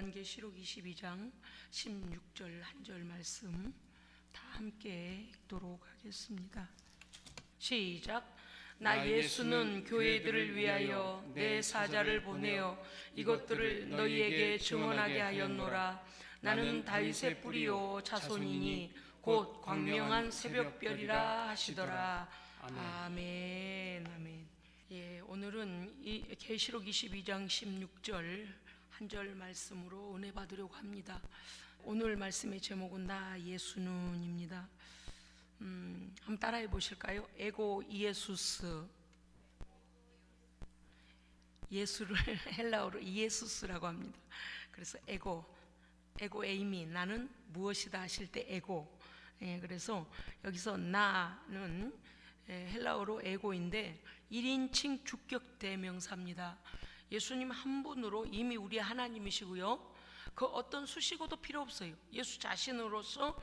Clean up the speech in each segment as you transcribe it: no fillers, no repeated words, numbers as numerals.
요한계시록 22장 16절 한 절 말씀 다 함께 읽도록 하겠습니다. 시작. 나 예수는 교회들을 위하여 내 사자를 보내어 이것들을 너희에게 증언하게 하였노라. 나는 다윗의 뿌리요 자손이니 곧 광명한 새벽별이라 하시더라. 아멘. 아멘. 예, 오늘은 이 계시록 22장 16절 한 절 말씀으로 은혜 받으려고 합니다. 오늘 말씀의 제목은 나 예수는입니다. 한번 따라해 보실까요? 에고 이에수스. 예수를 헬라어로 이에수스라고 합니다. 그래서 에고 에이미, 나는 무엇이다 하실 때 에고. 예, 그래서 여기서 나는 헬라어로 에고인데 1인칭 주격 대명사입니다. 예수님 한 분으로 이미 우리 하나님이시고요, 그 어떤 수식어도 필요 없어요. 예수 자신으로서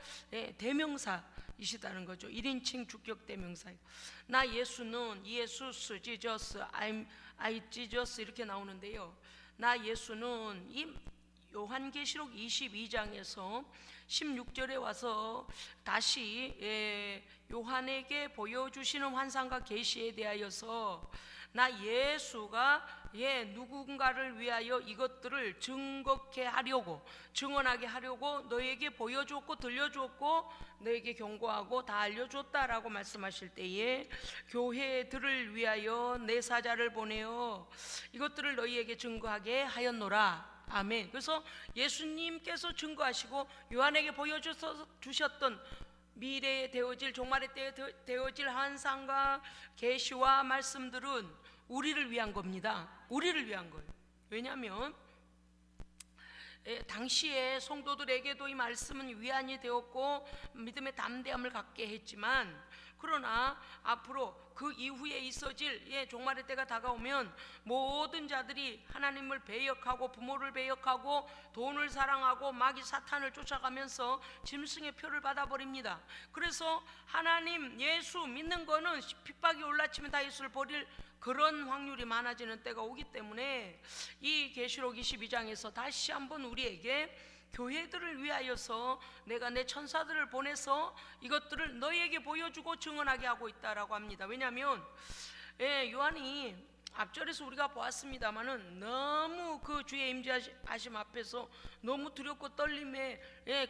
대명사이시다는 거죠. 1인칭 주격 대명사예요. 나 예수는 예수스, 지저스, I 지저스 이렇게 나오는데요, 나 예수는 이 요한계시록 22장에서 16절에 와서 다시 요한에게 보여주시는 환상과 계시에 대하여서 나 예수가 누군가를 위하여 이것들을 증거케 하려고, 증언하게 하려고 너에게 보여줬고 들려줬고 너에게 경고하고 다 알려줬다라고 말씀하실 때에 교회들을 위하여 내 사자를 보내어 이것들을 너희에게 증거하게 하였노라. 아멘. 그래서 예수님께서 증거하시고 요한에게 보여주셨던 미래에 되어질, 종말의 때에 되어질 환상과 계시와 말씀들은 우리를 위한 겁니다. 우리를 위한 거예요. 왜냐하면 당시에 성도들에게도 이 말씀은 위안이 되었고 믿음의 담대함을 갖게 했지만, 그러나 앞으로 그 이후에 있어질 종말의 때가 다가오면 모든 자들이 하나님을 배역하고 부모를 배역하고 돈을 사랑하고 마귀 사탄을 쫓아가면서 짐승의 표를 받아버립니다. 그래서 하나님 예수 믿는 거는 핍박이 올라치면 다 예수를 버릴 그런 확률이 많아지는 때가 오기 때문에 이 계시록 22장에서 다시 한번 우리에게 교회들을 위하여서 내가 내 천사들을 보내서 이것들을 너희에게 보여주고 증언하게 하고 있다라고 합니다. 왜냐하면 요한이 앞절에서 우리가 보았습니다마는 너무 그 주의 임재하심 앞에서 너무 두렵고 떨림에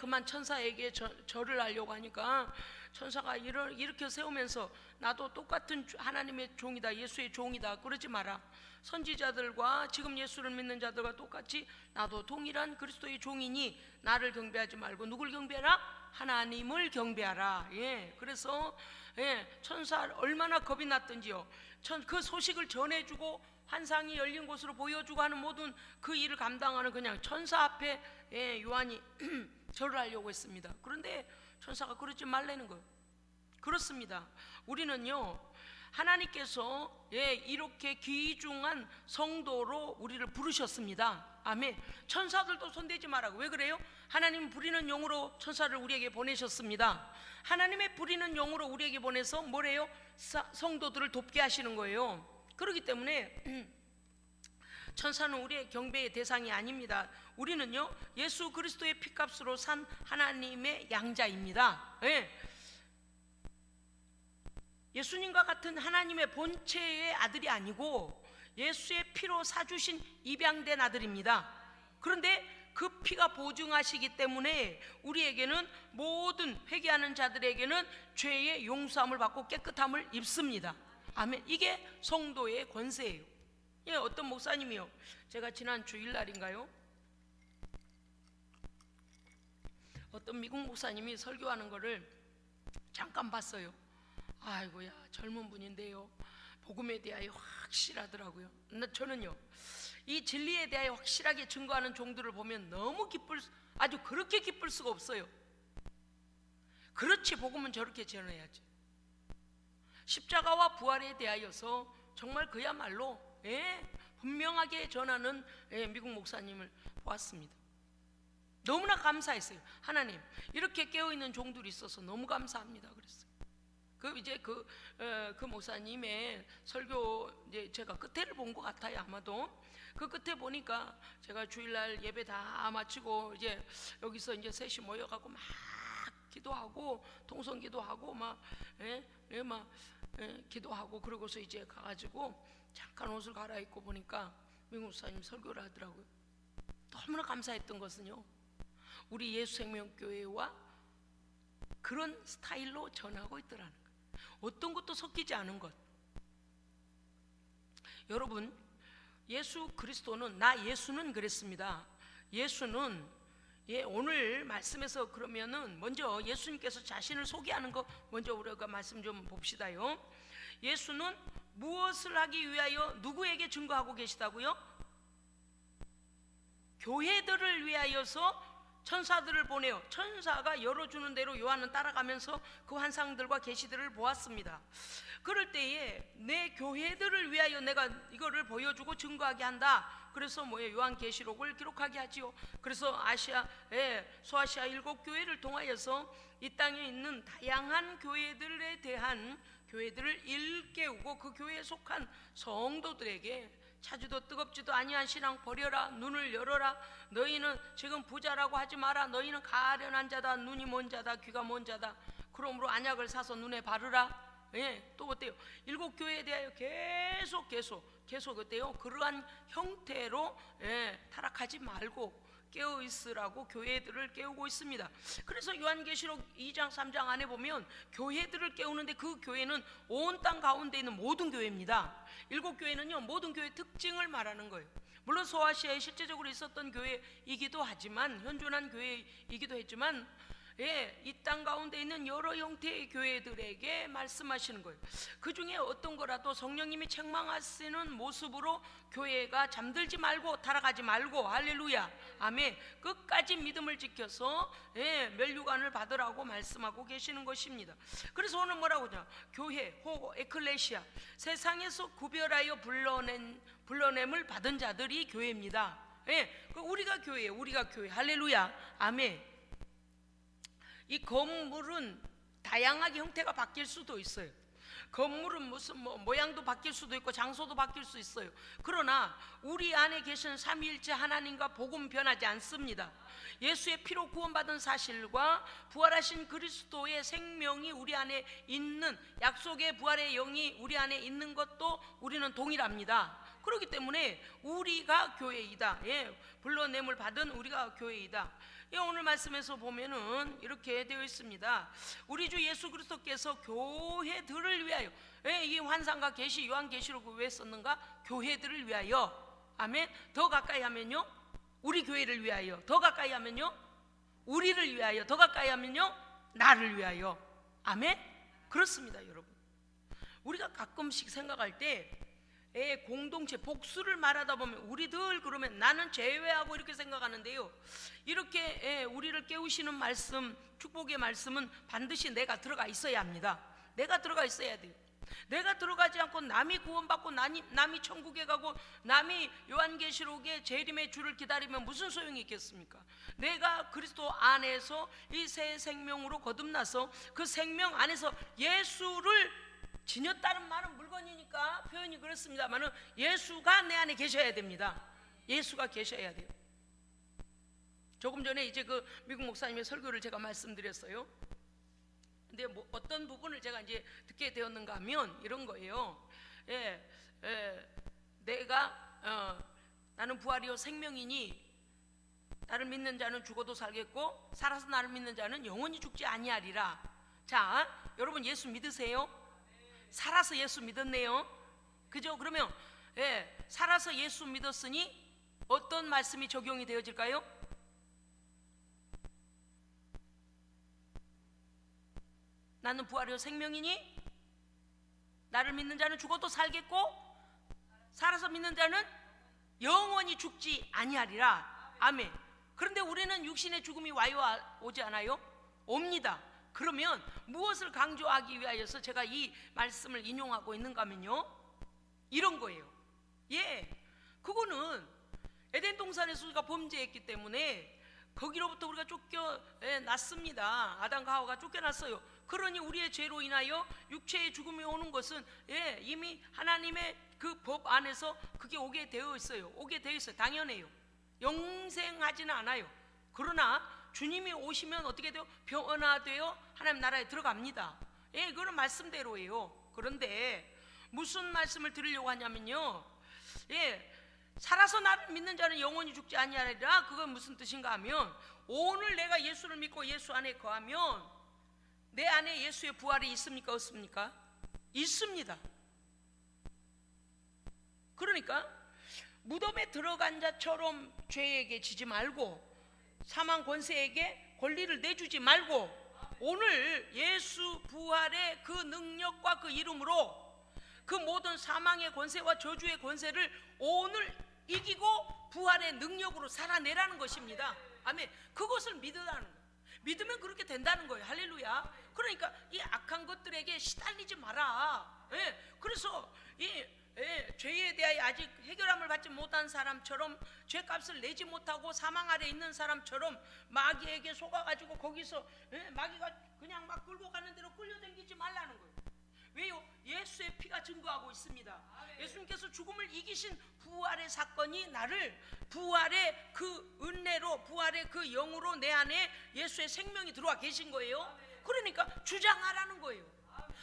그만 천사에게 절을 하려고 하니까 천사가 이렇게 세우면서 나도 똑같은 하나님의 종이다, 예수의 종이다, 그러지 마라. 선지자들과 지금 예수를 믿는 자들과 똑같이 나도 동일한 그리스도의 종이니 나를 경배하지 말고 누굴 경배하라? 하나님을 경배하라. 그래서 천사 얼마나 겁이 났던지요. 그 소식을 전해주고 환상이 열린 곳으로 보여주고 하는 모든 그 일을 감당하는 그냥 천사 앞에 요한이 절을 하려고 했습니다. 그런데 천사가 그러지 말라는 거예요. 그렇습니다. 우리는요, 하나님께서 이렇게 귀중한 성도로 우리를 부르셨습니다. 아멘. 천사들도 손대지 말라고. 왜 그래요? 하나님 부리는 용으로 천사를 우리에게 보내셨습니다. 하나님의 부리는 용으로 우리에게 보내서 뭐래요? 성도들을 돕게 하시는 거예요. 그렇기 때문에 천사는 우리의 경배의 대상이 아닙니다. 우리는요, 예수 그리스도의 피값으로 산 하나님의 양자입니다. 예수님과 같은 하나님의 본체의 아들이 아니고 예수의 피로 사주신 입양된 아들입니다. 그런데 그 피가 보증하시기 때문에 우리에게는, 모든 회개하는 자들에게는 죄의 용서함을 받고 깨끗함을 입습니다. 아멘. 이게 성도의 권세예요. 어떤 목사님이요, 제가 지난 주일날인가요, 어떤 미국 목사님이 설교하는 거를 잠깐 봤어요. 아이고야, 젊은 분인데요, 복음에 대하여 확실하더라고요. 저는요, 이 진리에 대하여 확실하게 증거하는 종들을 보면 너무 아주 그렇게 기쁠 수가 없어요. 그렇지, 복음은 저렇게 전해야지. 십자가와 부활에 대하여서 정말 그야말로 분명하게 전하는 미국 목사님을 보았습니다. 너무나 감사했어요. 하나님, 이렇게 깨어있는 종들이 있어서 너무 감사합니다 그랬어요. 그 목사님의 설교 제가 끝에를 본 것 같아요. 아마도 그 끝에 보니까 제가 주일날 예배 다 마치고 이제 여기서 이제 셋이 모여갖고 막 기도하고 통성기도하고 막 기도하고 그러고서 이제 가가지고 잠깐 옷을 갈아입고 보니까 미국 목사님 설교를 하더라고요. 너무나 감사했던 것은요, 우리 예수생명교회와 그런 스타일로 전하고 있더라는 거예요. 어떤 것도 섞이지 않은 것. 여러분, 예수 그리스도는, 예수는 그랬습니다. 예수는 오늘 말씀에서 그러면은 먼저 예수님께서 자신을 소개하는 거 먼저 우리가 말씀 좀 봅시다요. 예수는 무엇을 하기 위하여 누구에게 증거하고 계시다고요? 교회들을 위하여서 천사들을 보내요. 천사가 열어주는 대로 요한은 따라가면서 그 환상들과 계시들을 보았습니다. 그럴 때에 내 교회들을 위하여 내가 이거를 보여주고 증거하게 한다. 그래서 요한계시록을 기록하게 하지요. 그래서 소아시아 7교회를 통하여서 이 땅에 있는 다양한 교회들에 대한 교회들을 일깨우고 그 교회에 속한 성도들에게 차지도 뜨겁지도 아니한 신앙 버려라, 눈을 열어라, 너희는 지금 부자라고 하지 마라, 너희는 가련한 자다, 눈이 먼 자다, 귀가 먼 자다, 그러므로 안약을 사서 눈에 바르라. 또 어때요? 7교회에 대하여 계속 어때요? 그러한 형태로 타락하지 말고 깨어 있으라고 교회들을 깨우고 있습니다. 그래서 요한계시록 2장 3장 안에 보면 교회들을 깨우는데 그 교회는 온 땅 가운데 있는 모든 교회입니다. 7교회는요 모든 교회의 특징을 말하는 거예요. 물론 소아시아에 실제적으로 있었던 교회이기도 하지만, 현존한 교회이기도 했지만, 이 땅 가운데 있는 여러 형태의 교회들에게 말씀하시는 거예요. 그 중에 어떤 거라도 성령님이 책망하시는 모습으로 교회가 잠들지 말고 타락하지 말고, 할렐루야, 아멘, 끝까지 믿음을 지켜서 면류관을 받으라고 말씀하고 계시는 것입니다. 그래서 오늘 뭐라고 하냐, 교회, 에클레시아, 세상에서 구별하여 불러냄을 받은 자들이 교회입니다. 우리가 교회예요. 우리가 교회, 할렐루야, 아멘. 이 건물은 다양하게 형태가 바뀔 수도 있어요. 건물은 무슨 모양도 바뀔 수도 있고 장소도 바뀔 수 있어요. 그러나 우리 안에 계신 삼위일체 하나님과 복음 변하지 않습니다. 예수의 피로 구원받은 사실과 부활하신 그리스도의 생명이 우리 안에 있는, 약속의 부활의 영이 우리 안에 있는 것도 우리는 동일합니다. 그렇기 때문에 우리가 교회이다. 불러냄을 받은 우리가 교회이다. 오늘 말씀에서 보면은 이렇게 되어 있습니다. 우리 주 예수 그리스도께서 교회들을 위하여, 이 환상과 계시, 요한계시록을 왜 썼는가? 교회들을 위하여, 아멘. 더 가까이 하면요 우리 교회를 위하여, 더 가까이 하면요 우리를 위하여, 더 가까이 하면요 나를 위하여, 아멘. 그렇습니다. 여러분, 우리가 가끔씩 생각할 때 공동체, 복수를 말하다 보면 우리들 그러면 나는 제외하고 이렇게 생각하는데요, 이렇게 우리를 깨우시는 말씀, 축복의 말씀은 반드시 내가 들어가 있어야 합니다. 내가 들어가 있어야 돼요. 내가 들어가지 않고 남이 구원받고 남이 천국에 가고 남이 요한계시록의 재림의 주를 기다리면 무슨 소용이 있겠습니까? 내가 그리스도 안에서 이 새 생명으로 거듭나서 그 생명 안에서 예수를 지녔다는 말은 물건이니까 표현이 그렇습니다만은 예수가 내 안에 계셔야 됩니다. 예수가 계셔야 돼요. 조금 전에 이제 그 미국 목사님의 설교를 제가 말씀드렸어요. 근데 어떤 부분을 제가 이제 듣게 되었는가 하면 이런 거예요. 나는 부활이요 생명이니 나를 믿는 자는 죽어도 살겠고 살아서 나를 믿는 자는 영원히 죽지 아니하리라. 자, 여러분 예수 믿으세요? 살아서 예수 믿었네요. 그죠? 그러면 살아서 예수 믿었으니 어떤 말씀이 적용이 되어질까요? 나는 부활이요 생명이니 나를 믿는 자는 죽어도 살겠고 살아서 믿는 자는 영원히 죽지 아니하리라. 아멘. 그런데 우리는 육신의 죽음이 오지 않아요? 옵니다. 그러면 무엇을 강조하기 위하여서 제가 이 말씀을 인용하고 있는가 하면요, 이런 거예요. 그거는 에덴 동산에서 우리가 범죄했기 때문에 거기로부터 우리가 쫓겨났습니다. 아담과 하와가 쫓겨났어요. 그러니 우리의 죄로 인하여 육체의 죽음이 오는 것은 이미 하나님의 그 법 안에서 그게 오게 되어 있어요. 오게 되어 있어요. 당연해요. 영생하지는 않아요. 그러나 주님이 오시면 어떻게 돼요? 변화되어 하나님 나라에 들어갑니다. 예, 그건 말씀대로예요. 그런데 무슨 말씀을 드리려고 하냐면요, 예, 살아서 나를 믿는 자는 영원히 죽지 아니하리라. 그건 무슨 뜻인가 하면, 오늘 내가 예수를 믿고 예수 안에 거하면 내 안에 예수의 부활이 있습니까? 없습니까? 있습니다. 그러니까 무덤에 들어간 자처럼 죄에게 지지 말고 사망 권세에게 권리를 내주지 말고, 오늘 예수 부활의 그 능력과 그 이름으로 그 모든 사망의 권세와 저주의 권세를 오늘 이기고 부활의 능력으로 살아내라는 것입니다. 아멘. 그것을 믿으라는 거예요. 믿으면 그렇게 된다는 거예요. 할렐루야. 그러니까 이 악한 것들에게 시달리지 마라. 예. 그래서 이 죄에 대하여 아직 해결함을 받지 못한 사람처럼, 죄값을 내지 못하고 사망 아래 있는 사람처럼 마귀에게 속아가지고 거기서 마귀가 그냥 막 끌고 가는 대로 끌려다니지 말라는 거예요. 왜요? 예수의 피가 증거하고 있습니다. 예수님께서 죽음을 이기신 부활의 사건이 나를 부활의 그 은혜로, 부활의 그 영으로 내 안에 예수의 생명이 들어와 계신 거예요. 그러니까 주장하라는 거예요.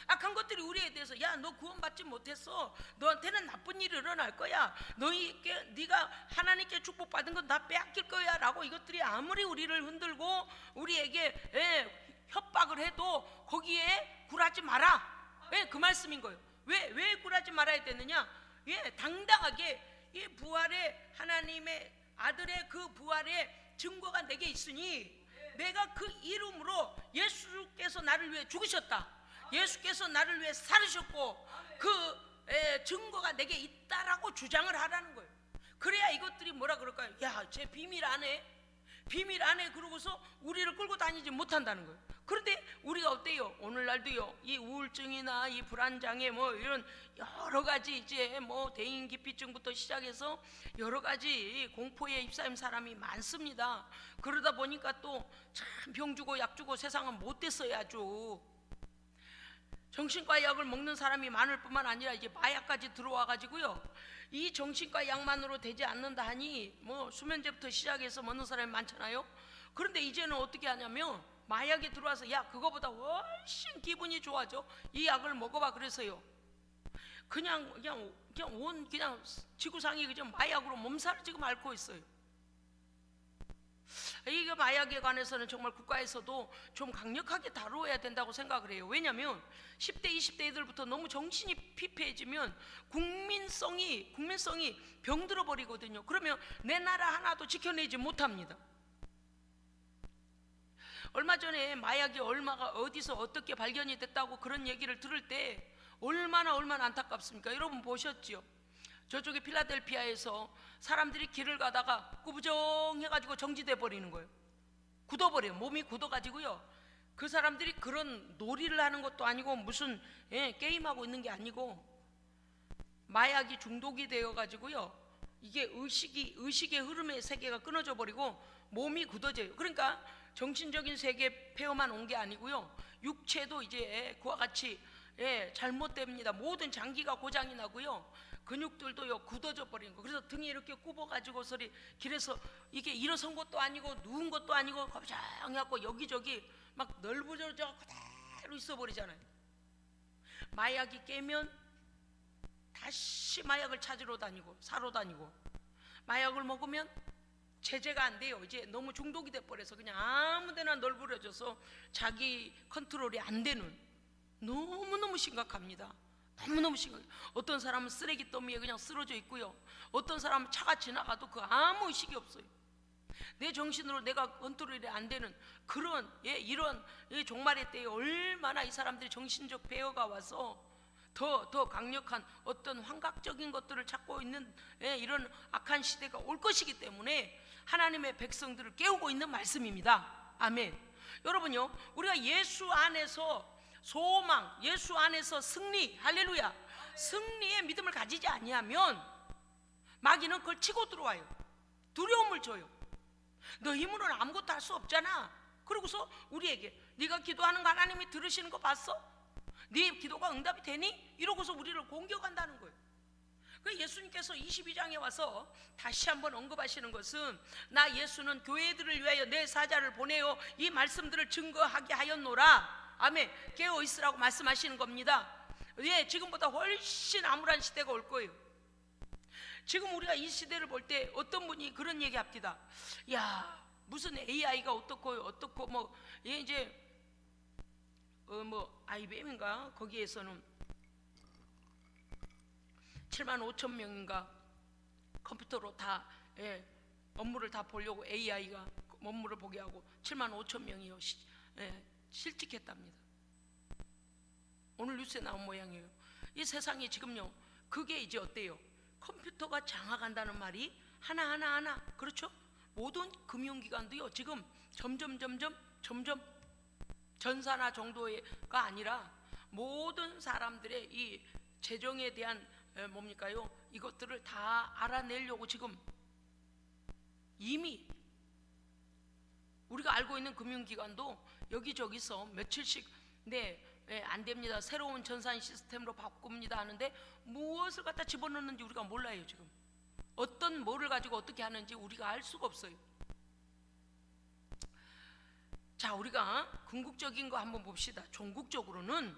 악한 것들이 우리에 대해서, 야, 너 구원받지 못했어, 너한테는 나쁜 일이 일어날 거야, 네가 하나님께 축복받은 건 다 빼앗길 거야 라고, 이것들이 아무리 우리를 흔들고 우리에게 협박을 해도 거기에 굴하지 마라. 그 말씀인 거예요. 왜 굴하지 말아야 되느냐? 당당하게 이 부활의 하나님의 아들의 그 부활의 증거가 내게 있으니, 내가 그 이름으로 예수께서 나를 위해 죽으셨다, 예수께서 나를 위해 살으셨고, 그 증거가 내게 있다라고 주장을 하라는 거예요. 그래야 이것들이 뭐라 그럴까요? 야, 쟤 비밀 안 해, 비밀 안 해, 그러고서 우리를 끌고 다니지 못한다는 거예요. 그런데 우리가 어때요? 오늘날도요, 이 우울증이나 이 불안장애 뭐 이런 여러 가지, 이제 뭐 대인기피증부터 시작해서 여러 가지 공포에 휩싸인 사람이 많습니다. 그러다 보니까 또 참 병 주고 약 주고 세상은 못됐어요. 아주 정신과 약을 먹는 사람이 많을 뿐만 아니라 이제 마약까지 들어와 가지고요, 이 정신과 약만으로 되지 않는다 하니 뭐 수면제부터 시작해서 먹는 사람이 많잖아요. 그런데 이제는 어떻게 하냐면, 마약이 들어와서, 야, 그거보다 훨씬 기분이 좋아져, 이 약을 먹어봐. 그래서요, 그냥 온 지구상이 그냥 마약으로 몸살을 지금 앓고 있어요. 이게 마약에 관해서는 정말 국가에서도 좀 강력하게 다루어야 된다고 생각을 해요. 왜냐하면 10대 20대 애들부터 너무 정신이 피폐해지면 국민성이 병들어 버리거든요. 그러면 내 나라 하나도 지켜내지 못합니다. 얼마 전에 마약이 어디서 어떻게 발견이 됐다고 그런 얘기를 들을 때 얼마나 안타깝습니까? 여러분 보셨죠? 저쪽에 필라델피아에서 사람들이 길을 가다가 꾸부정해가지고 정지돼 버리는 거예요. 굳어버려요. 몸이 굳어가지고요, 그 사람들이 그런 놀이를 하는 것도 아니고 무슨 게임하고 있는 게 아니고 마약이 중독이 되어가지고요, 이게 의식의 흐름의 세계가 끊어져 버리고 몸이 굳어져요. 그러니까 정신적인 세계 폐허만 온 게 아니고요, 육체도 이제 그와 같이 잘못됩니다. 모든 장기가 고장이 나고요, 근육들도요 굳어져 버리는 거. 그래서 등이 이렇게 굽어가지고서 길에서 이게 일어선 것도 아니고 누운 것도 아니고 거부장해갖고 여기저기 막 넓어져 그대로 있어 버리잖아요. 마약이 깨면 다시 마약을 찾으러 다니고 사러 다니고, 마약을 먹으면 제재가 안 돼요. 이제 너무 중독이 돼 버려서 그냥 아무데나 널브러져서 자기 컨트롤이 안 되는, 너무너무 심각합니다. 너무너무 심각해요. 어떤 사람은 쓰레기 더미에 그냥 쓰러져 있고요, 어떤 사람은 차가 지나가도 그 아무 의식이 없어요. 내 정신으로 내가 컨트롤이 안 되는 그런 이런 종말의 때에 얼마나 이 사람들이 정신적 폐허가 와서 더 강력한 어떤 환각적인 것들을 찾고 있는 이런 악한 시대가 올 것이기 때문에 하나님의 백성들을 깨우고 있는 말씀입니다. 아멘. 여러분요, 우리가 예수 안에서 소망, 예수 안에서 승리, 할렐루야, 승리의 믿음을 가지지 아니하면 마귀는 그걸 치고 들어와요. 두려움을 줘요. 너 힘으로는 아무것도 할 수 없잖아. 그러고서 우리에게, 네가 기도하는 거 하나님이 들으시는 거 봤어? 네 기도가 응답이 되니? 이러고서 우리를 공격한다는 거예요. 그 예수님께서 22장에 와서 다시 한번 언급하시는 것은 나 예수는 교회들을 위하여 내 사자를 보내어 이 말씀들을 증거하게 하였노라. 아멘. 깨어 있으라고 말씀하시는 겁니다. 예, 지금보다 훨씬 암울한 시대가 올 거예요. 지금 우리가 이 시대를 볼 때 어떤 분이 그런 얘기 합니다. 야, 무슨 AI가 어떻고 뭐 예, 이제 IBM인가 거기에서는 7만 5천 명인가 컴퓨터로 다 업무를 다 보려고 AI가 업무를 보게 하고 7만 5천 명이요 실직했답니다. 오늘 뉴스에 나온 모양이에요. 이 세상이 지금요, 그게 이제 어때요? 컴퓨터가 장악한다는 말이 하나 그렇죠? 모든 금융기관도요 지금 점점 전산화 정도가 아니라 모든 사람들의 이 재정에 대한 뭡니까요? 이것들을 다 알아내려고 지금 이미 우리가 알고 있는 금융기관도 여기저기서 며칠씩 안 됩니다, 새로운 전산 시스템으로 바꿉니다 하는데 무엇을 갖다 집어넣는지 우리가 몰라요. 지금 어떤 뭐를 가지고 어떻게 하는지 우리가 알 수가 없어요. 자, 우리가 궁극적인 거 한번 봅시다. 종국적으로는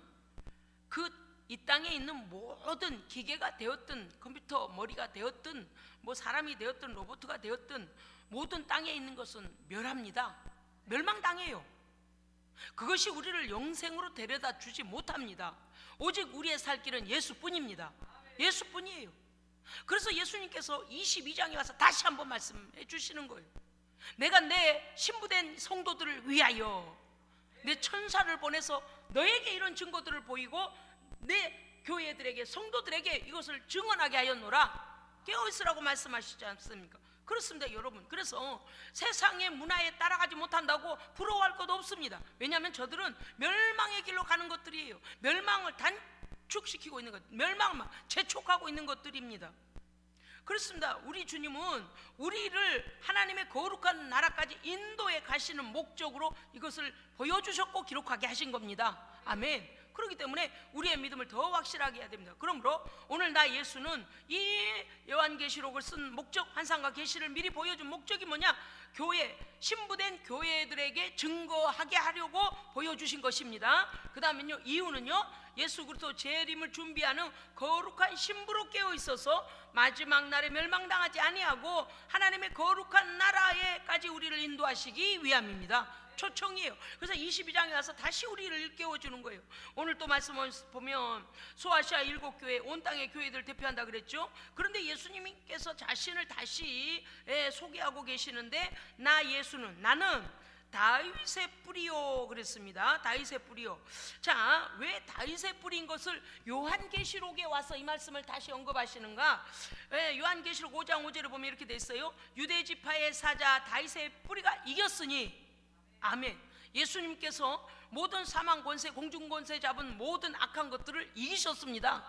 이 땅에 있는 모든 기계가 되었든 컴퓨터 머리가 되었든 뭐 사람이 되었든 로봇가 되었든 모든 땅에 있는 것은 멸합니다. 멸망당해요. 그것이 우리를 영생으로 데려다 주지 못합니다. 오직 우리의 살 길은 예수뿐입니다. 예수뿐이에요. 그래서 예수님께서 22장에 와서 다시 한번 말씀해 주시는 거예요. 내가 내 신부된 성도들을 위하여 내 천사를 보내서 너에게 이런 증거들을 보이고 내 교회들에게 성도들에게 이것을 증언하게 하였노라. 깨어있으라고 말씀하시지 않습니까? 그렇습니다, 여러분. 그래서 세상의 문화에 따라가지 못한다고 부러워할 것도 없습니다. 왜냐하면 저들은 멸망의 길로 가는 것들이에요. 멸망을 단축시키고 있는 것, 멸망만 재촉하고 있는 것들입니다. 그렇습니다. 우리 주님은 우리를 하나님의 거룩한 나라까지 인도해 가시는 목적으로 이것을 보여주셨고 기록하게 하신 겁니다. 아멘. 그렇기 때문에 우리의 믿음을 더 확실하게 해야 됩니다. 그러므로 오늘 나 예수는 이 요한계시록을 쓴 목적, 환상과 계시를 미리 보여준 목적이 뭐냐? 교회, 신부된 교회들에게 증거하게 하려고 보여주신 것입니다. 그 다음에요, 이유는요, 예수 그리스도 재림을 준비하는 거룩한 신부로 깨어 있어서 마지막 날에 멸망당하지 아니하고 하나님의 거룩한 나라에까지 우리를 인도하시기 위함입니다. 초청이에요. 그래서 22장에 와서 다시 우리를 일깨워주는 거예요. 오늘 또 말씀을 보면 소아시아 7교회, 온 땅의 교회들을 대표한다 그랬죠. 그런데 예수님께서 자신을 다시 소개하고 계시는데 나 예수는, 나는 다윗의 뿌리요 그랬습니다. 다윗의 뿌리요. 자, 왜 다윗의 뿌리인 것을 요한계시록에 와서 이 말씀을 다시 언급하시는가? 요한계시록 5장 5절에 보면 이렇게 돼 있어요. 유대지파의 사자 다윗의 뿌리가 이겼으니. 아멘. 예수님께서 모든 사망 권세, 공중 권세 잡은 모든 악한 것들을 이기셨습니다.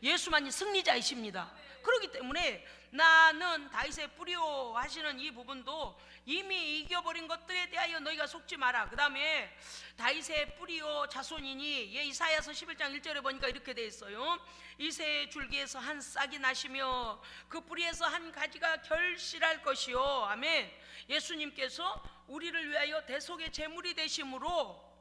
예수만이 승리자이십니다. 그렇기 때문에 나는 다윗의 뿌리요 하시는 이 부분도 이미 이겨버린 것들에 대하여 너희가 속지 마라. 그 다음에 다윗의 뿌리요 자손이니, 이사야서 11장 1절에 보니까 이렇게 되어 있어요. 이새의 줄기에서 한 싹이 나시며 그 뿌리에서 한 가지가 결실할 것이요. 아멘. 예수님께서 우리를 위하여 대속의 제물이 되심으로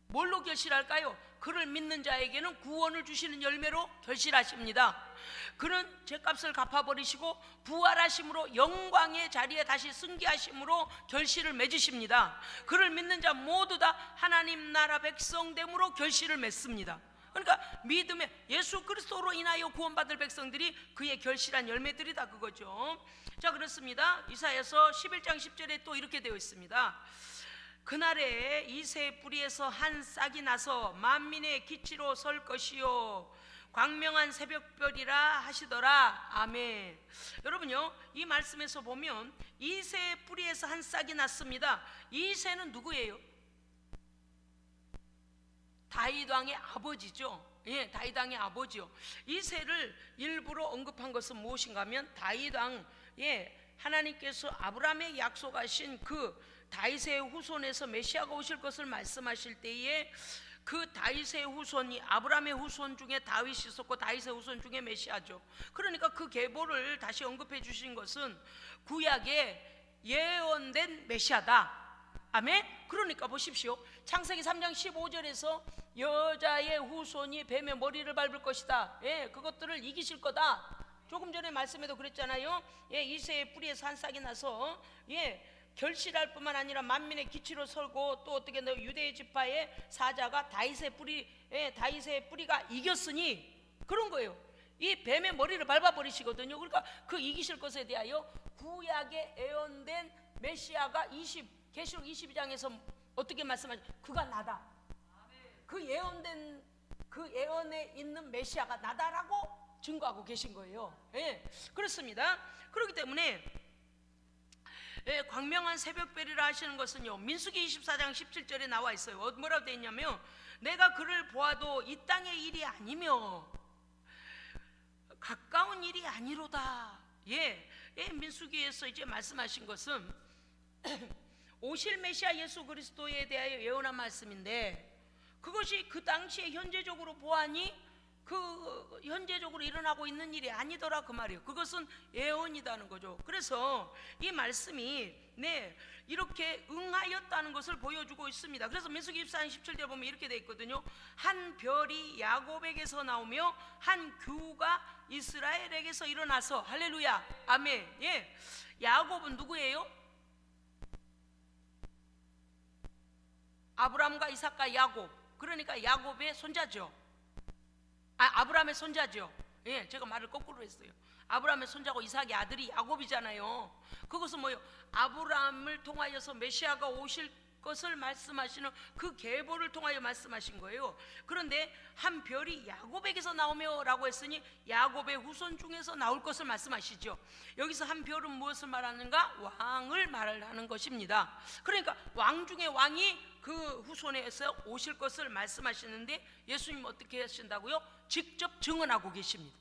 뭘로 결실할까요? 그를 믿는 자에게는 구원을 주시는 열매로 결실하십니다. 그는 죄값을 갚아버리시고 부활하심으로 영광의 자리에 다시 승계하심으로 결실을 맺으십니다. 그를 믿는 자 모두 다 하나님 나라 백성됨으로 결실을 맺습니다. 그러니까 믿음의 예수 그리스도로 인하여 구원받을 백성들이 그의 결실한 열매들이다 그거죠. 자, 그렇습니다. 이사야서 11장 10절에 또 이렇게 되어 있습니다. 그날에 이새의 뿌리에서 한 싹이 나서 만민의 기치로 설 것이요 광명한 새벽별이라 하시더라. 아멘. 여러분요, 이 말씀에서 보면 이새의 뿌리에서 한 싹이 났습니다. 이새는 누구예요? 다윗 왕의 아버지죠. 예, 다윗 왕의 아버지요. 이새를 일부러 언급한 것은 무엇인가 하면 다윗 왕, 하나님께서 아브라함에 약속하신 그 다윗의 후손에서 메시아가 오실 것을 말씀하실 때에 그 다윗의 후손이 아브라함의 후손 중에 다윗이 있었고 다윗의 후손 중에 메시아죠. 그러니까 그 계보를 다시 언급해 주신 것은 구약에 예언된 메시아다. 아멘. 그러니까 보십시오. 창세기 3장 15절에서 여자의 후손이 뱀의 머리를 밟을 것이다. 예, 그것들을 이기실 거다. 조금 전에 말씀에도 그랬잖아요. 예, 이새의 뿌리에서 한 싹이 나서 결실할 뿐만 아니라 만민의 기치로 설고, 또 어떻게 유대의 지파의 사자가 다윗의 뿌리가 이겼으니 그런 거예요. 이 뱀의 머리를 밟아버리시거든요. 그러니까 그 이기실 것에 대하여 구약에 예언된 메시아가 계시록 22장에서 어떻게 말씀하죠? 그가 나다. 그 예언에 있는 메시아가 나다라고 증거하고 계신 거예요. 예, 그렇습니다. 그렇기 때문에 광명한 새벽별이라 하시는 것은요, 민수기 24장 17절에 나와 있어요. 뭐라고 되어 있냐면, 내가 그를 보아도 이 땅의 일이 아니며 가까운 일이 아니로다. 민수기에서 이제 말씀하신 것은 오실 메시아 예수 그리스도에 대하여 예언한 말씀인데, 그것이 그 당시에 현재적으로 보아니 그 현재적으로 일어나고 있는 일이 아니더라, 그 말이에요. 그것은 예언이라는 거죠. 그래서 이 말씀이 이렇게 응하였다는 것을 보여주고 있습니다. 그래서 민수기 24장 17절 보면 이렇게 되어 있거든요. 한 별이 야곱에게서 나오며 한 규가 이스라엘에게서 일어나서. 할렐루야, 아멘. 야곱은 누구예요? 아브라함과 이삭과 야곱, 그러니까 야곱의 손자죠. 아브라함의 손자죠. 제가 말을 거꾸로 했어요. 아브라함의 손자고 이삭의 아들이 야곱이잖아요. 그것은 뭐예요? 아브라함을 통하여서 메시아가 오실 것을 말씀하시는 그 계보를 통하여 말씀하신 거예요. 그런데 한 별이 야곱에게서 나오며 라고 했으니 야곱의 후손 중에서 나올 것을 말씀하시죠. 여기서 한 별은 무엇을 말하는가? 왕을 말하는 것입니다. 그러니까 왕 중에 왕이 그 후손에서 오실 것을 말씀하시는데, 예수님 어떻게 하신다고요? 직접 증언하고 계십니다.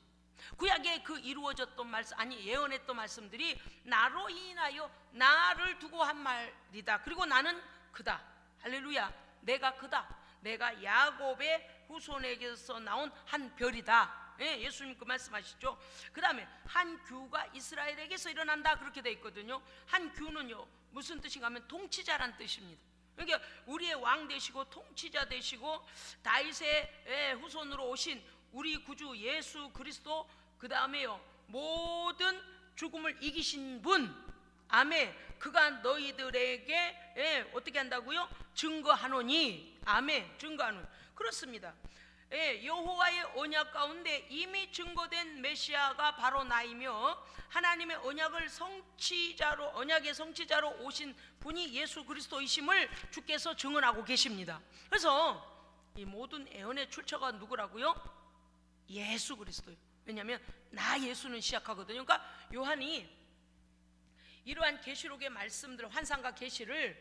구약에 그 이루어졌던 말씀, 예언했던 말씀들이 나로 인하여 나를 두고 한 말이다. 그리고 나는 그다. 할렐루야, 내가 그다. 내가 야곱의 후손에게서 나온 한 별이다. 예수님 그 말씀하시죠. 그 다음에 한 규가 이스라엘에게서 일어난다, 그렇게 되어 있거든요. 한 규는요, 무슨 뜻인가 하면 통치자란 뜻입니다. 그러니까 우리의 왕 되시고 통치자 되시고 다윗의 후손으로 오신 우리 구주 예수 그리스도, 그 다음에요, 모든 죽음을 이기신 분, 아멘. 그가 너희들에게 어떻게 한다고요? 증거하노니. 아멘. 증거하노니. 그렇습니다. 여호와의 언약 가운데 이미 증거된 메시아가 바로 나이며, 하나님의 언약의 성취자로 오신 분이 예수 그리스도이심을 주께서 증언하고 계십니다. 그래서 이 모든 예언의 출처가 누구라고요? 예수 그리스도예요. 왜냐하면 나 예수는 시작하거든요. 그러니까 요한이 이러한 계시록의 말씀들, 환상과 계시를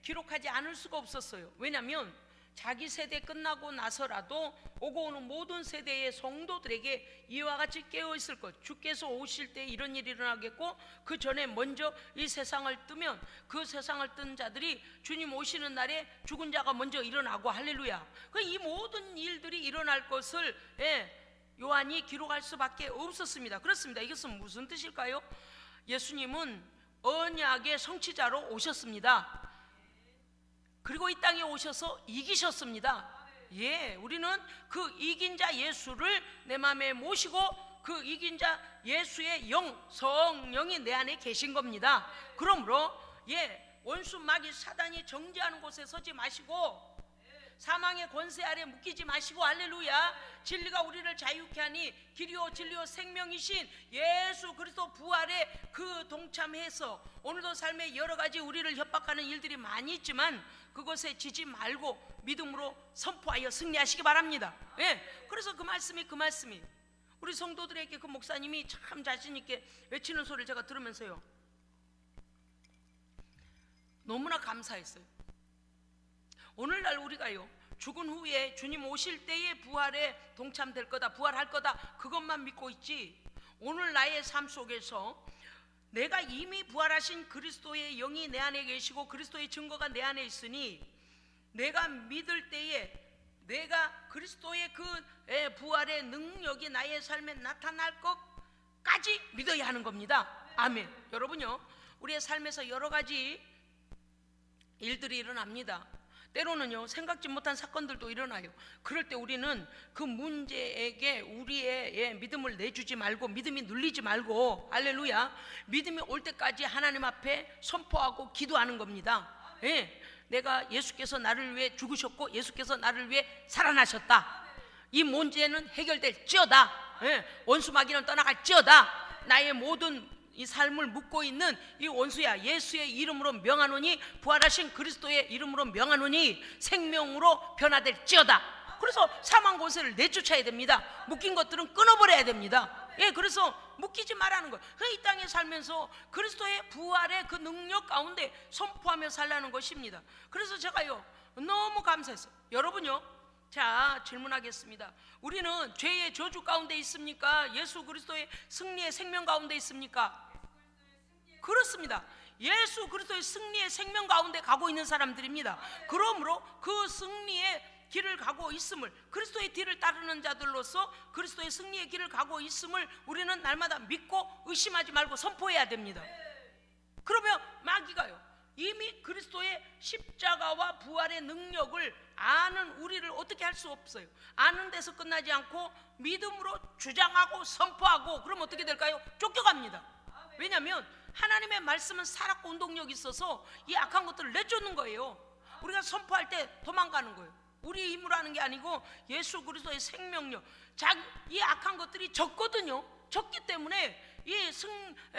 기록하지 않을 수가 없었어요. 왜냐하면 자기 세대 끝나고 나서라도 오고 오는 모든 세대의 성도들에게 이와 같이 깨어있을 것, 주께서 오실 때 이런 일이 일어나겠고, 그 전에 먼저 이 세상을 뜨면 그 세상을 뜬 자들이 주님 오시는 날에 죽은 자가 먼저 일어나고, 할렐루야. 이 모든 일들이 일어날 것을 요한이 기록할 수밖에 없었습니다. 그렇습니다. 이것은 무슨 뜻일까요? 예수님은 언약의 성취자로 오셨습니다. 그리고 이 땅에 오셔서 이기셨습니다. 우리는 그 이긴 자 예수를 내 마음에 모시고 그 이긴 자 예수의 성령이 내 안에 계신 겁니다. 그러므로 원수 마귀 사단이 정죄하는 곳에 서지 마시고 사망의 권세 아래 묶이지 마시고, 할렐루야, 진리가 우리를 자유케 하니 길이요 진리요 생명이신 예수 그리스도 부활에 그 동참해서 오늘도 삶에 여러 가지 우리를 협박하는 일들이 많이 있지만 그것에 지지 말고 믿음으로 선포하여 승리하시기 바랍니다. 그래서 그 말씀이 우리 성도들에게 그 목사님이 참 자신 있게 외치는 소리를 제가 들으면서요, 너무나 감사했어요. 오늘날 우리가요, 죽은 후에 주님 오실 때의 부활에 동참될 거다, 부활할 거다, 그것만 믿고 있지, 오늘 나의 삶 속에서 내가 이미 부활하신 그리스도의 영이 내 안에 계시고 그리스도의 증거가 내 안에 있으니 내가 믿을 때에 내가 그리스도의 그 부활의 능력이 나의 삶에 나타날 것까지 믿어야 하는 겁니다. 아멘. 여러분요, 우리의 삶에서 여러 가지 일들이 일어납니다. 때로는요, 생각지 못한 사건들도 일어나요. 그럴 때 우리는 그 문제에게 우리의 믿음을 내주지 말고, 믿음이 눌리지 말고, 할렐루야, 믿음이 올 때까지 하나님 앞에 선포하고 기도하는 겁니다. 내가 예수께서 나를 위해 죽으셨고 예수께서 나를 위해 살아나셨다. 이 문제는 해결될지어다. 원수 마귀는 떠나갈지어다. 나의 모든 이 삶을 묻고 있는 이 원수야, 예수의 이름으로 명하노니, 부활하신 그리스도의 이름으로 명하노니 생명으로 변화될지어다. 그래서 사망 권세를 내쫓아야 됩니다. 묶인 것들은 끊어버려야 됩니다. 그래서 묶이지 말라는 거예요. 이 땅에 살면서 그리스도의 부활의 그 능력 가운데 선포하며 살라는 것입니다. 그래서 제가요, 너무 감사했어요. 여러분요, 자, 질문하겠습니다. 우리는 죄의 저주 가운데 있습니까? 예수 그리스도의 승리의 생명 가운데 있습니까? 그렇습니다. 예수 그리스도의 승리의 생명 가운데 가고 있는 사람들입니다. 그러므로 그 승리의 길을 가고 있음을, 그리스도의 뒤를 따르는 자들로서 그리스도의 승리의 길을 가고 있음을 우리는 날마다 믿고 의심하지 말고 선포해야 됩니다. 그러면 마귀가요, 이미 그리스도의 십자가와 부활의 능력을 아는 우리를 어떻게 할 수 없어요. 아는 데서 끝나지 않고 믿음으로 주장하고 선포하고, 그럼 어떻게 될까요? 쫓겨갑니다. 왜냐하면 하나님의 말씀은 살았고 운동력이 있어서 이 악한 것들을 내쫓는 거예요. 우리가 선포할 때 도망가는 거예요. 우리 힘으로 하는 게 아니고 예수 그리스도의 생명력, 이 악한 것들이 적거든요. 적기 때문에 이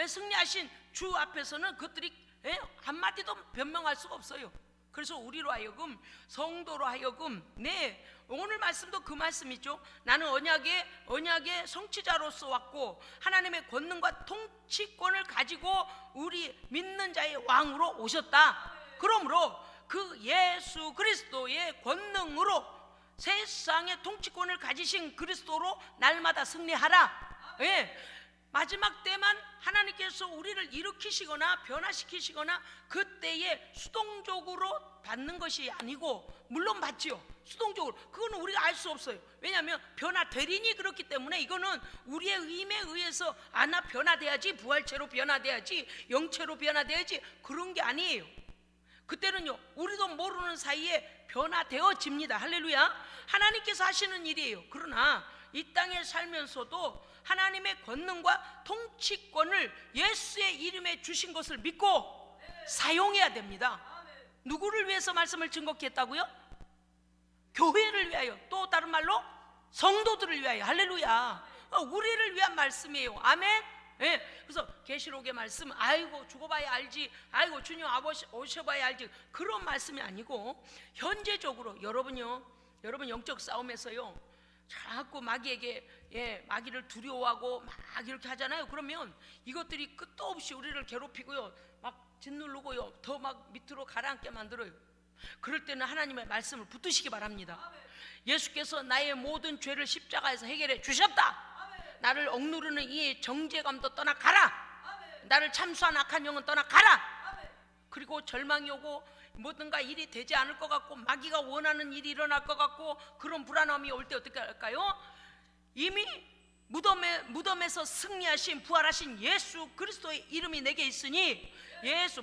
승리하신 주 앞에서는 그것들이 한마디도 변명할 수가 없어요. 그래서 우리로 하여금, 성도로 하여금, 오늘 말씀도 그 말씀이죠. 나는 언약의 성취자로서 왔고 하나님의 권능과 통치권을 가지고 우리 믿는 자의 왕으로 오셨다. 그러므로 그 예수 그리스도의 권능으로 세상의 통치권을 가지신 그리스도로 날마다 승리하라. 마지막 때만 하나님께서 우리를 일으키시거나 변화시키시거나 그때에 수동적으로 받는 것이 아니고, 물론 받지요. 수동적으로. 그거는 우리가 알 수 없어요. 왜냐하면 변화되리니 그렇기 때문에 이거는 우리의 힘에 의해서 나 변화돼야지, 부활체로 변화돼야지, 영체로 변화돼야지, 그런 게 아니에요. 그때는요, 우리도 모르는 사이에 변화되어집니다. 할렐루야. 하나님께서 하시는 일이에요. 그러나 이 땅에 살면서도 하나님의 권능과 통치권을 예수의 이름에 주신 것을 믿고 사용해야 됩니다. 누구를 위해서 말씀을 증거케 했다고요? 교회를 위하여, 또 다른 말로 성도들을 위하여. 할렐루야. 우리를 위한 말씀이에요. 아멘. 그래서 계시록의 말씀, 아이고 죽어봐야 알지, 아이고 주님 오셔봐야 알지, 그런 말씀이 아니고 현재적으로 여러분요, 여러분 영적 싸움에서요 자꾸 마귀에게 마귀를 두려워하고 막 이렇게 하잖아요. 그러면 이것들이 끝도 없이 우리를 괴롭히고요, 막 짓누르고요, 더 막 밑으로 가라앉게 만들어요. 그럴 때는 하나님의 말씀을 붙드시기 바랍니다. 예수께서 나의 모든 죄를 십자가에서 해결해 주셨다. 나를 억누르는 이 정죄감도 떠나가라. 나를 참수한 악한 영은 떠나가라. 그리고 절망이 오고 뭐든가 일이 되지 않을 것 같고 마귀가 원하는 일이 일어날 것 같고 그런 불안함이 올 때 어떻게 할까요? 이미 무덤에서 승리하신 부활하신 예수 그리스도의 이름이 내게 있으니,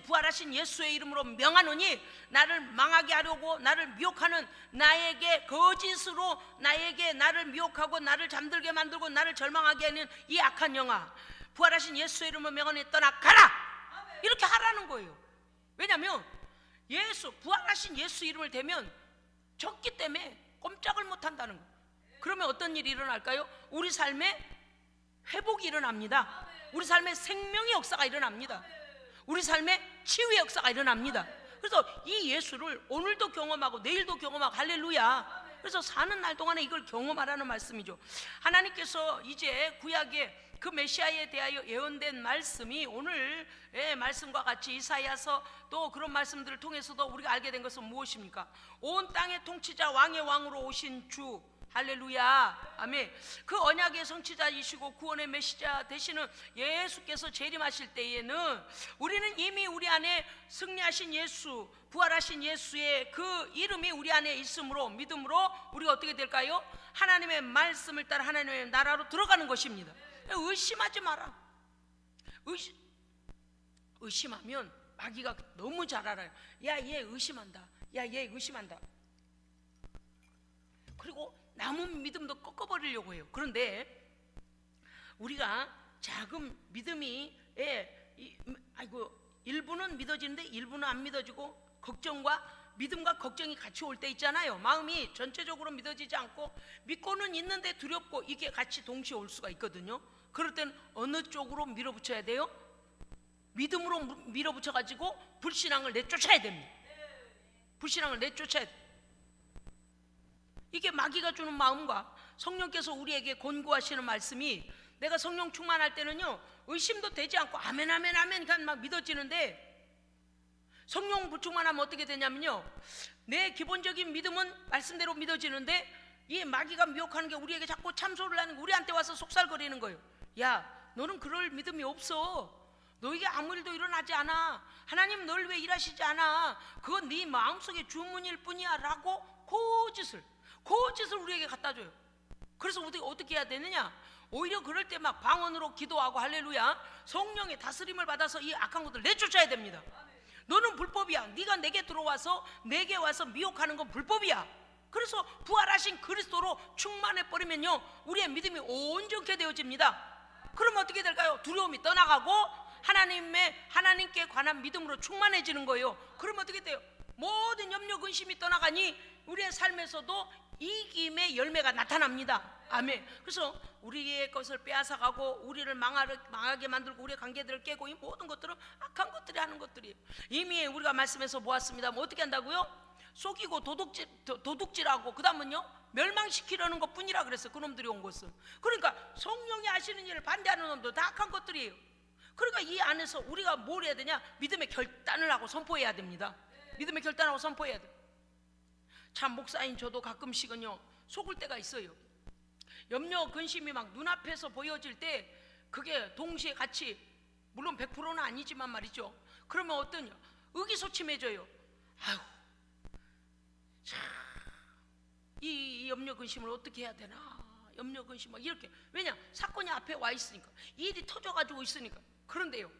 부활하신 예수의 이름으로 명하노니, 나를 망하게 하려고 나를 미혹하는 나에게 거짓으로 나를 미혹하고 나를 잠들게 만들고 나를 절망하게 하는 이 악한 영아, 부활하신 예수의 이름으로 명하노니 떠나가라. 이렇게 하라는 거예요. 왜냐하면 부활하신 예수 이름을 대면 적기 때문에 꼼짝을 못한다는 거예요. 그러면 어떤 일이 일어날까요? 우리 삶에 회복이 일어납니다. 우리 삶에 생명의 역사가 일어납니다. 우리 삶에 치유의 역사가 일어납니다. 그래서 이 예수를 오늘도 경험하고 내일도 경험하고, 할렐루야. 그래서 사는 날 동안에 이걸 경험하라는 말씀이죠. 하나님께서 이제 구약에 그 메시아에 대하여 예언된 말씀이 오늘의 말씀과 같이 이사야서 또 그런 말씀들을 통해서도 우리가 알게 된 것은 무엇입니까? 온 땅의 통치자 왕의 왕으로 오신 주, 할렐루야, 아멘. 그 언약의 성취자이시고 구원의 메시자 되시는 예수께서 재림하실 때에는 우리는 이미 우리 안에 승리하신 예수, 부활하신 예수의 그 이름이 우리 안에 있으므로, 믿음으로 우리가 어떻게 될까요? 하나님의 말씀을 따라 하나님의 나라로 들어가는 것입니다. 의심하지 마라. 의심하면 마귀가 너무 잘 알아요. 야, 얘 의심한다. 야, 얘 의심한다. 그리고 남은 믿음도 꺾어버리려고 해요. 그런데 우리가 작은 믿음이 일부는 믿어지는데 일부는 안 믿어지고, 믿음과 걱정이 같이 올 때 있잖아요. 마음이 전체적으로 믿어지지 않고 믿고는 있는데 두렵고, 이게 같이 동시에 올 수가 있거든요. 그럴 때는 어느 쪽으로 밀어붙여야 돼요? 믿음으로 밀어붙여가지고 불신앙을 내쫓아야 됩니다. 불신앙을 내쫓아야 돼요. 이게 마귀가 주는 마음과 성령께서 우리에게 권고하시는 말씀이, 내가 성령 충만할 때는요 의심도 되지 않고 아멘 아멘 아멘 그냥 막 믿어지는데, 성령 불충만하면 어떻게 되냐면요, 내 기본적인 믿음은 말씀대로 믿어지는데 이 마귀가 미혹하는 게, 우리에게 자꾸 참소를 하는 게, 우리한테 와서 속살거리는 거예요. 야, 너는 그럴 믿음이 없어. 너에게 아무 일도 일어나지 않아. 하나님 널 왜 일하시지 않아. 그건 네 마음속의 주문일 뿐이야 라고 거짓을 우리에게 갖다 줘요. 그래서 어떻게 해야 되느냐, 오히려 그럴 때 막 방언으로 기도하고, 할렐루야, 성령의 다스림을 받아서 이 악한 것들을 내쫓아야 됩니다. 너는 불법이야. 네가 내게 들어와서 내게 와서 미혹하는 건 불법이야. 그래서 부활하신 그리스도로 충만해버리면요 우리의 믿음이 온전케 되어집니다. 그러면 어떻게 될까요? 두려움이 떠나가고 하나님께 관한 믿음으로 충만해지는 거예요. 그러면 어떻게 돼요? 모든 염려 근심이 떠나가니 우리의 삶에서도 이김의 열매가 나타납니다. 아멘. 그래서 우리의 것을 빼앗아가고 우리를 망하게 만들고 우리의 관계들을 깨고, 이 모든 것들은 악한 것들이 하는 것들이에요. 이미 우리가 말씀에서 보았습니다. 뭐 어떻게 한다고요? 속이고 도둑질하고, 그 다음은요 멸망시키려는 것 뿐이라 그랬어요. 그놈들이 온 것은. 그러니까 성령이 하시는 일을 반대하는 놈도 다 악한 것들이에요. 그러니까 이 안에서 우리가 뭘 해야 되냐, 믿음의 결단을 하고 선포해야 됩니다. 믿음의 결단하고 선포해야 돼. 참 목사인 저도 가끔씩은요 속을 때가 있어요. 염려 근심이 막 눈앞에서 보여질 때 그게 동시에 같이, 물론 100%는 아니지만 말이죠, 그러면 어떠냐, 의기소침해져요. 아유, 참, 이 염려 근심을 어떻게 해야 되나, 염려 근심 막 이렇게. 왜냐, 사건이 앞에 와 있으니까, 일이 터져가지고 있으니까. 그런데요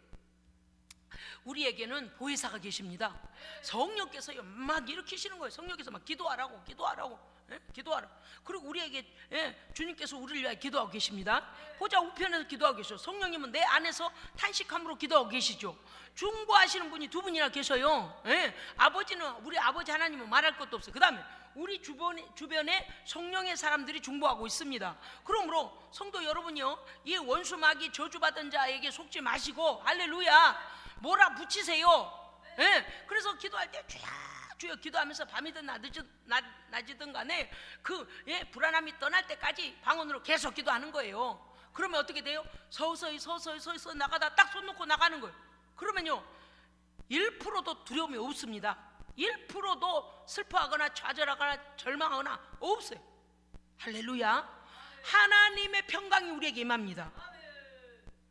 우리에게는 보혜사가 계십니다. 성령께서요 막 일으키시는 거예요. 성령께서 막 기도하라고 기도하라. 그리고 우리에게 주님께서 우리를 위하여 기도하고 계십니다. 보좌 우편에서 기도하고 계셔. 성령님은 내 안에서 탄식함으로 기도하고 계시죠. 중보하시는 분이 두 분이나 계셔요. 아버지는, 우리 아버지 하나님은 말할 것도 없어요. 그 다음에 우리 주변에 성령의 사람들이 중보하고 있습니다. 그러므로 성도 여러분이요, 이 원수 마귀 저주받은 자에게 속지 마시고, 할렐루야, 몰아붙이세요. 그래서 기도할 때 주여 기도하면서 밤이든 낮이든 간에 불안함이 떠날 때까지 방언으로 계속 기도하는 거예요. 그러면 어떻게 돼요? 서서히 나가다 딱 손 놓고 나가는 거예요. 그러면요 1%도 두려움이 없습니다. 1%도 슬퍼하거나 좌절하거나 절망하거나 없어요. 할렐루야. 하나님의 평강이 우리에게 임합니다.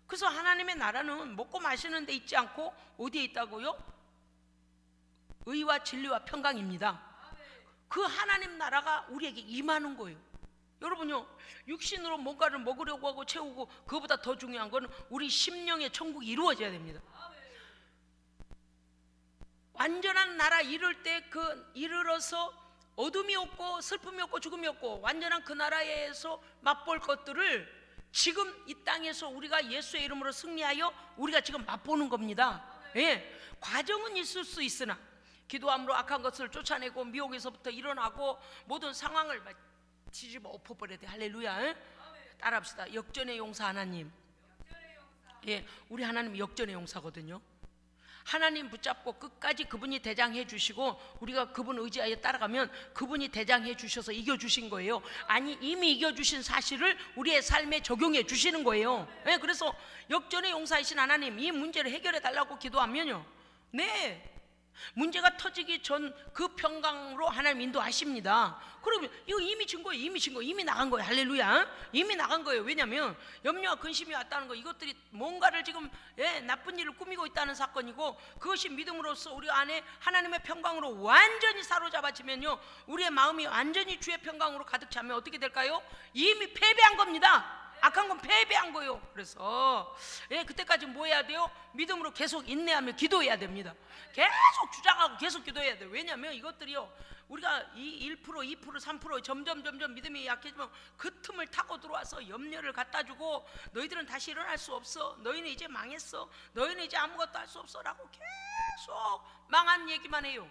그래서 하나님의 나라는 먹고 마시는 데 있지 않고 어디에 있다고요? 의와 진리와 평강입니다. 그 하나님 나라가 우리에게 임하는 거예요. 여러분요, 육신으로 뭔가를 먹으려고 하고 채우고, 그거보다 더 중요한 거는 우리 심령의 천국이 이루어져야 됩니다. 완전한 나라 이룰 때 이르러서 어둠이 없고 슬픔이 없고 죽음이 없고 완전한 그 나라에서 맛볼 것들을 지금 이 땅에서 우리가 예수의 이름으로 승리하여 우리가 지금 맛보는 겁니다. 과정은 있을 수 있으나 기도함으로 악한 것을 쫓아내고 미혹에서부터 일어나고 모든 상황을 뒤집어 엎어버려야 돼. 할렐루야. 따라합시다. 역전의 용사 하나님. 우리 하나님 역전의 용사거든요. 하나님 붙잡고 끝까지 그분이 대장해 주시고 우리가 그분 의지하여 따라가면 그분이 대장해 주셔서 이겨주신 거예요. 아니, 이미 이겨주신 사실을 우리의 삶에 적용해 주시는 거예요. 그래서 역전의 용사이신 하나님, 이 문제를 해결해 달라고 기도하면요, 문제가 터지기 전 그 평강으로 하나님 인도하십니다. 그러면 이거 이미 진 거예요. 이미 나간 거예요. 할렐루야. 이미 나간 거예요. 왜냐하면 염려와 근심이 왔다는 거, 이것들이 뭔가를 지금 나쁜 일을 꾸미고 있다는 사건이고, 그것이 믿음으로써 우리 안에 하나님의 평강으로 완전히 사로잡아지면요, 우리의 마음이 완전히 주의 평강으로 가득 차면 어떻게 될까요? 이미 패배한 겁니다. 악한 건 패배한 거예요. 그래서 그때까지 뭐 해야 돼요? 믿음으로 계속 인내하며 기도해야 됩니다. 계속 주장하고 계속 기도해야 돼요. 왜냐하면 이것들이요, 우리가 1%, 2%, 3% 점점 믿음이 약해지면 그 틈을 타고 들어와서 염려를 갖다 주고, 너희들은 다시 일어날 수 없어, 너희는 이제 망했어, 너희는 이제 아무것도 할 수 없어 라고 계속 망한 얘기만 해요.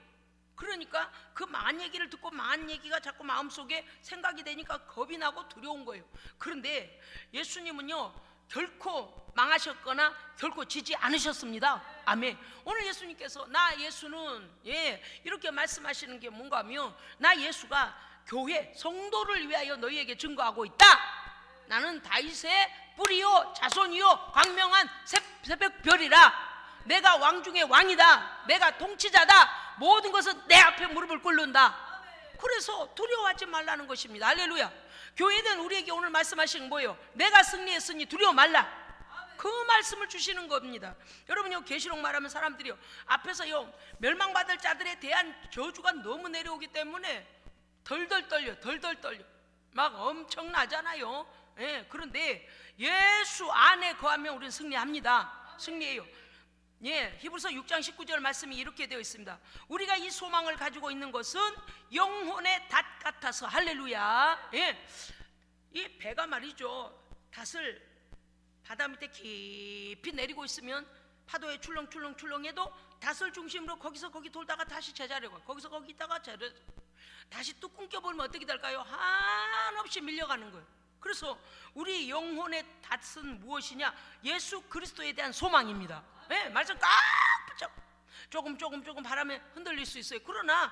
그러니까 그 망한 얘기를 듣고 망한 얘기가 자꾸 마음속에 생각이 되니까 겁이 나고 두려운 거예요. 그런데 예수님은요, 결코 망하셨거나 결코 지지 않으셨습니다. 아멘. 오늘 예수님께서 나 예수는 이렇게 말씀하시는 게 뭔가 하면, 나 예수가 교회 성도를 위하여 너희에게 증거하고 있다. 나는 다윗의 뿌리요 자손이요 광명한 새벽별이라. 내가 왕 중에 왕이다. 내가 통치자다. 모든 것은 내 앞에 무릎을 꿇는다. 그래서 두려워하지 말라는 것입니다. 할렐루야. 교회는 우리에게 오늘 말씀하시는 뭐예요? 내가 승리했으니 두려워 말라. 그 말씀을 주시는 겁니다. 여러분요, 계시록 말하면 사람들이요, 앞에서요 멸망받을 자들에 대한 저주가 너무 내려오기 때문에 덜덜 떨려. 막 엄청나잖아요. 그런데 예수 안에 거하면 우리는 승리합니다. 승리해요. 히브리서 6장 19절 말씀이 이렇게 되어 있습니다. 우리가 이 소망을 가지고 있는 것은 영혼의 닷 같아서. 할렐루야. 이 배가 말이죠, 닷을 바다 밑에 깊이 내리고 있으면 파도에 출렁출렁해도 닷을 중심으로 거기서 거기 돌다가 다시 제자리로 가, 거기서 거기 있다가 다시 뚝 끊겨버리면 어떻게 될까요? 한없이 밀려가는 거예요. 그래서 우리 영혼의 닷은 무엇이냐? 예수 그리스도에 대한 소망입니다. 말씀 꽉 붙잡고 조금 바람에 흔들릴 수 있어요. 그러나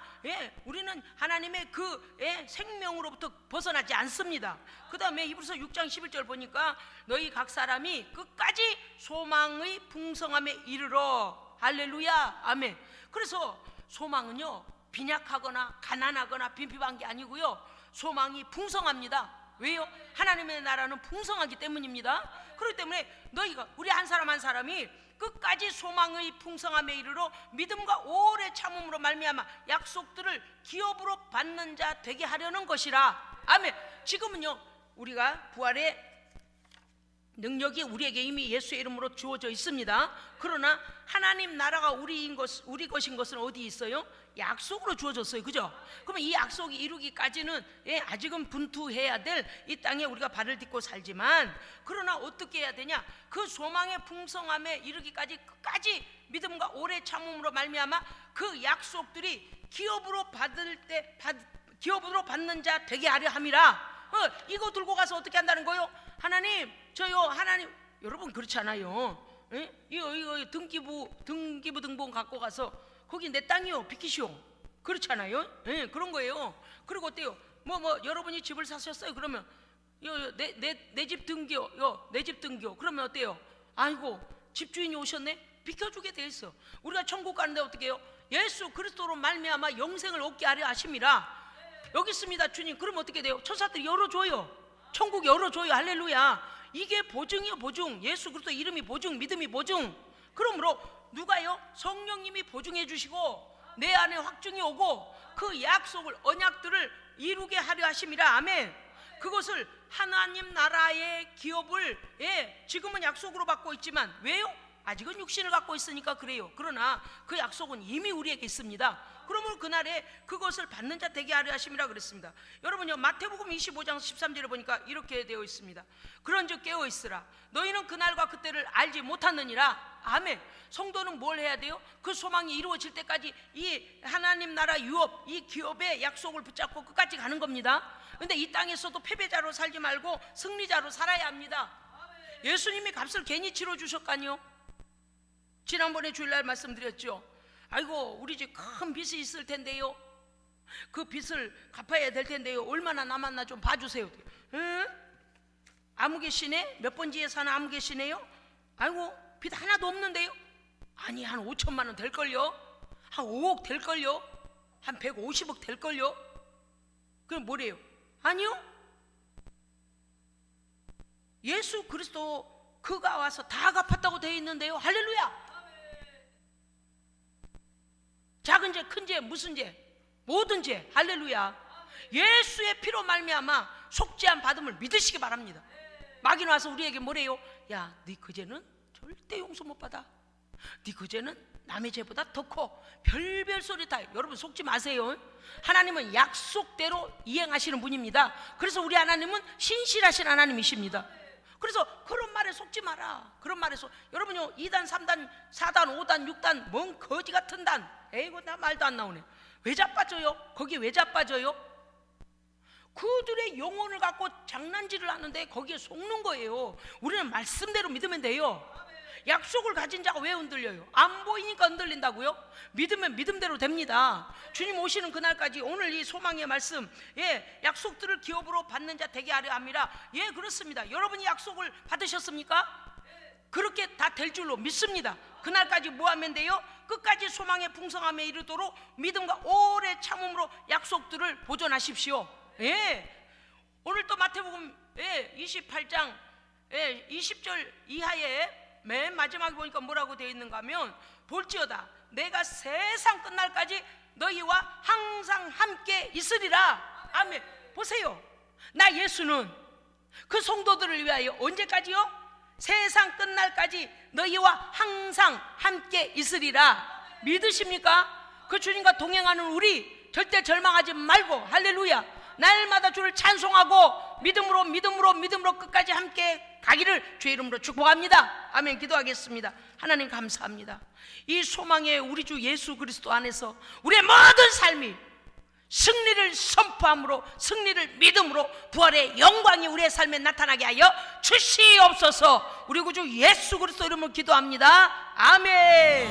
우리는 하나님의 그 생명으로부터 벗어나지 않습니다. 그 다음에 히브리서 6장 11절 보니까 너희 각 사람이 끝까지 소망의 풍성함에 이르러. 할렐루야. 아멘. 그래서 소망은요, 빈약하거나 가난하거나 빈핍한 게 아니고요, 소망이 풍성합니다. 왜요? 하나님의 나라는 풍성하기 때문입니다. 그렇기 때문에 너희가, 우리 한 사람 한 사람이 끝까지 소망의 풍성함에 이르러 믿음과 오래 참음으로 말미암아 약속들을 기업으로 받는 자 되게 하려는 것이라. 아멘. 지금은요, 우리가 부활의 능력이 우리에게 이미 예수의 이름으로 주어져 있습니다. 그러나 하나님 나라가 우리 것인 것은 어디 있어요? 약속으로 주어졌어요. 그죠? 그러면 이 약속이 이루기까지는 아직은 분투해야 될 이 땅에 우리가 발을 딛고 살지만, 그러나 어떻게 해야 되냐? 그 소망의 풍성함에 이르기까지 끝까지 믿음과 오래 참음으로 말미암아 그 약속들이 기업으로 받는 자 되게 하려 함이라. 이거 들고 가서 어떻게 한다는 거요? 하나님, 저요, 하나님. 여러분 그렇지 않아요? 이거 등기부 등본 갖고 가서 거기 내 땅이요, 비키시오. 그렇지 않아요? 그런 거예요. 그리고 어때요? 여러분이 집을 사셨어요. 그러면 내 집 등기요, 내 집 등기요. 그러면 어때요? 아이고, 집주인이 오셨네? 비켜주게 돼 있어. 우리가 천국 가는데 어떻게 해요? 예수 그리스도로 말미암아 영생을 얻게 하려 하심이라. 여기 있습니다, 주님. 그럼 어떻게 돼요? 천사들이 열어줘요. 천국 열어줘요. 할렐루야. 이게 보증이요, 보증. 예수 그리스도 이름이 보증, 믿음이 보증. 그러므로 누가요? 성령님이 보증해 주시고 내 안에 확증이 오고 그 약속을, 언약들을 이루게 하려 하심이라. 아멘. 그것을 하나님 나라의 기업을 지금은 약속으로 받고 있지만, 왜요? 아직은 육신을 갖고 있으니까 그래요. 그러나 그 약속은 이미 우리에게 있습니다. 그러므로 그날에 그것을 받는 자 되게 하려 하심이라 그랬습니다. 여러분요, 마태복음 25장 13절에 보니까 이렇게 되어 있습니다. 그런즉 깨어 있으라. 너희는 그날과 그때를 알지 못하느니라. 아멘. 성도는 뭘 해야 돼요? 그 소망이 이루어질 때까지 이 하나님 나라 유업, 이 기업의 약속을 붙잡고 끝까지 가는 겁니다. 근데 이 땅에서도 패배자로 살지 말고 승리자로 살아야 합니다. 예수님이 값을 괜히 치러주셨거니요. 지난번에 주일날 말씀드렸죠. 아이고, 우리 집 큰 빚이 있을 텐데요, 그 빚을 갚아야 될 텐데요, 얼마나 남았나 좀 봐주세요. 아무 계시네? 몇 번지에 사는 아무 계시네요? 아이고, 빚 하나도 없는데요? 아니, 한 5천만 원 될걸요? 한 5억 될걸요? 한 150억 될걸요? 그럼 뭐래요? 아니요, 예수 그리스도 그가 와서 다 갚았다고 되어 있는데요. 할렐루야. 작은 죄, 큰 죄, 무슨 죄, 모든 죄, 할렐루야. 예수의 피로 말미암아 속죄함 받음을 믿으시기 바랍니다. 마귀는 와서 우리에게 뭐래요? 야, 네 그 죄는 절대 용서 못 받아. 네 그 죄는 남의 죄보다 더 커. 별별 소리 다. 여러분 속지 마세요. 하나님은 약속대로 이행하시는 분입니다. 그래서 우리 하나님은 신실하신 하나님이십니다. 그래서 그런 말에 속지 마라. 그런 말에 여러분요, 2단, 3단, 4단, 5단, 6단 뭔 거지 같은 단, 에이고 나 말도 안 나오네. 왜 자빠져요? 거기 왜 자빠져요? 그들의 영혼을 갖고 장난질을 하는데 거기에 속는 거예요. 우리는 말씀대로 믿으면 돼요. 약속을 가진 자가 왜 흔들려요? 안 보이니까 흔들린다고요? 믿으면 믿음대로 됩니다. 주님 오시는 그날까지 오늘 이 소망의 말씀, 예, 약속들을 기업으로 받는 자 되게 하려 함이라. 예, 그렇습니다. 여러분이 약속을 받으셨습니까? 그렇게 다 될 줄로 믿습니다. 그날까지 뭐 하면 돼요? 끝까지 소망의 풍성함에 이르도록 믿음과 오래 참음으로 약속들을 보존하십시오. 예, 오늘 또 마태복음 28장 20절 이하에 맨 마지막에 보니까 뭐라고 되어 있는가 하면, 볼지어다 내가 세상 끝날까지 너희와 항상 함께 있으리라. 아멘. 보세요, 나 예수는 그 성도들을 위하여 언제까지요? 세상 끝날까지 너희와 항상 함께 있으리라. 믿으십니까? 그 주님과 동행하는 우리 절대 절망하지 말고, 할렐루야, 날마다 주를 찬송하고 믿음으로 끝까지 함께 가기를 주의 이름으로 축복합니다. 아멘. 기도하겠습니다. 하나님 감사합니다. 이 소망의 우리 주 예수 그리스도 안에서 우리의 모든 삶이 승리를 선포함으로, 승리를 믿음으로 부활의 영광이 우리의 삶에 나타나게 하여 주시옵소서. 우리 구주 예수 그리스도 이름으로 기도합니다. 아멘.